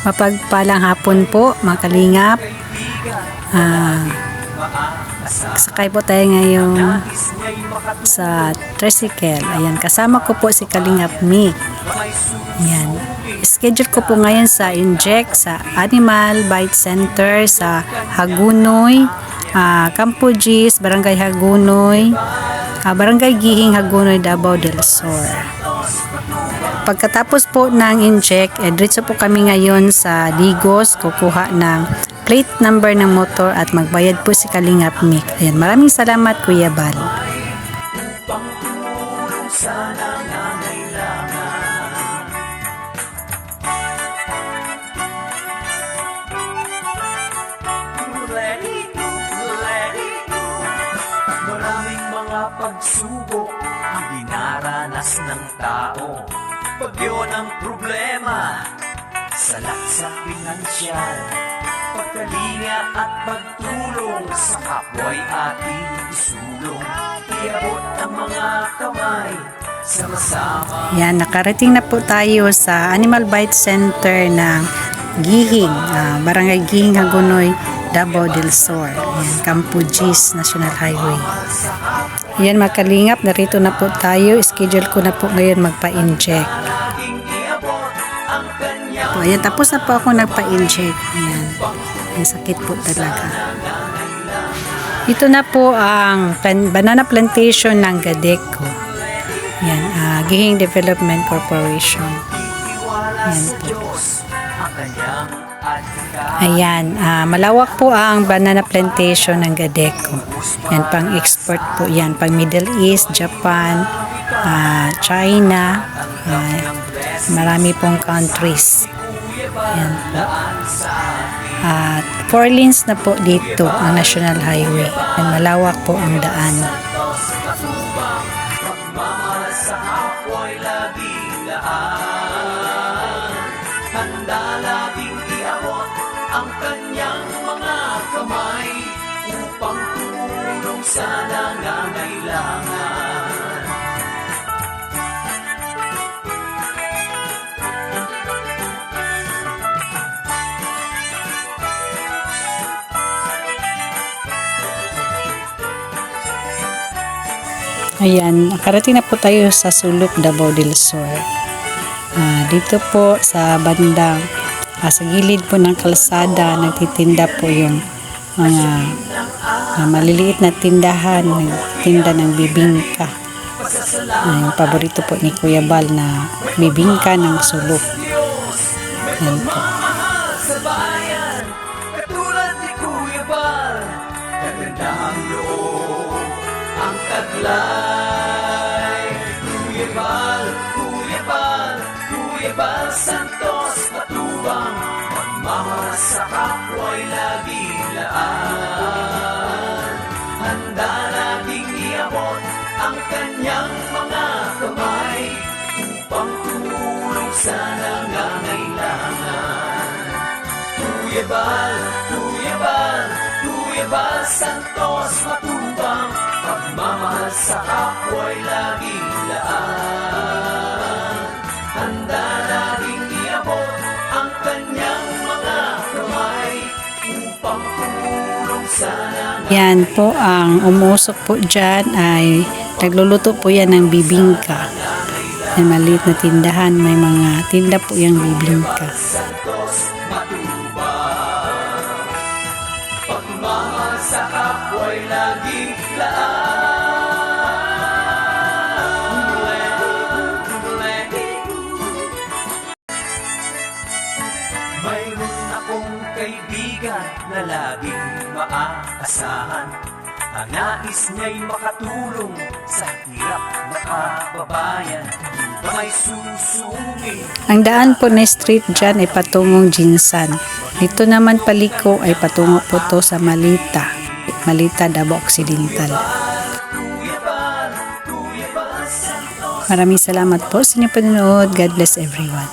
Mapagpalang hapon po mga kalingap. Sakay po tayo ngayon sa tricycle. Ayan, kasama ko po si Kalingap Mick. Ayan. Schedule ko po ngayon sa Inject sa Animal Bite Center sa Hagunoy, Campo Gis, Barangay Hagunoy, Barangay Gihing, Hagunoy, Davao del Sur. Pagkatapos po ng inject, diretso po kami ngayon sa Digos, kukuha ng plate number ng motor at magbayad po si Kalingap Mick. Ayan, maraming salamat Kuya Bal. Maraming mga pagsubok ang dinaranas ng tao. Pag yun ang problema, salak sa pinansyal, pagkalinga at pagtulong sa kapwa'y ating isulong. Iabot ang mga kamay, sama-sama. Yan, nakarating na po tayo sa Animal Bite Center ng Gihing, Barangay Gihing, Hagunoy, Davao del Sur. Yan, Campo Gis National Highway. Yan mga kalingap, narito na po tayo. Schedule ko na po ngayon magpa-inject. Ayan, tapos na po ako nagpa-inject. Ayan, ang sakit po talaga. Ito na po ang banana plantation ng Gadeco. Ayan, Gihing Development Corporation. Ayan po. Ayan, malawak po ang banana plantation ng Gadeco. Yan, pang export po yan, pang Middle East, Japan, China, marami pong countries. Yan po. At 4 lanes na po dito ang National Highway. Yan, malawak po ang daan. Handa laging iabot ang kanyang mga kamay upang tumulong sa nangangailangan. Ayan, nakarating na po tayo sa Sulok, Davao del Sur. Dito po sa bandang sa gilid po ng kalsada nagtitinda po yung mga maliliit na tindahan, nagtinda ng bibingka. Yung paborito po ni Kuya Bal na bibingka ng sulok. Yan po. Katulad ni Kuya Bal, kagandahang loob ang taglay. Kuya Bal, Kuya Bal, Kuya Bal Santos Matubang, magmamahal sa kapwa'y laging laan. Handa laging iabot ang kanyang mga kamay upang tumulong sa nangangailangan. Kuya Bal, Kuya Bal, Kuya Bal Santos Matubang, magmamahal sa kapwa'y laging laan. Handa laging iabot ang kanyang mga kamay upang tumulong sa nangangailangan. Yan po, ang umusok po dyan ay nagluluto po yan ng bibingka. May maliit na tindahan, may mga tinda po yung bibingka. Pagmamahal sa kapwa'y laging laan. Mayroon akong kaibigan na laging maaasahan. Ang nais niya'y makatulong sa hirap na kababayan. May susungin. Ang daan po na street dyan ay patungong Jinsan. Dito naman paliko ay patungo po to sa Malita, Davao Occidental. Maraming salamat po sa inyong panonood. God bless everyone.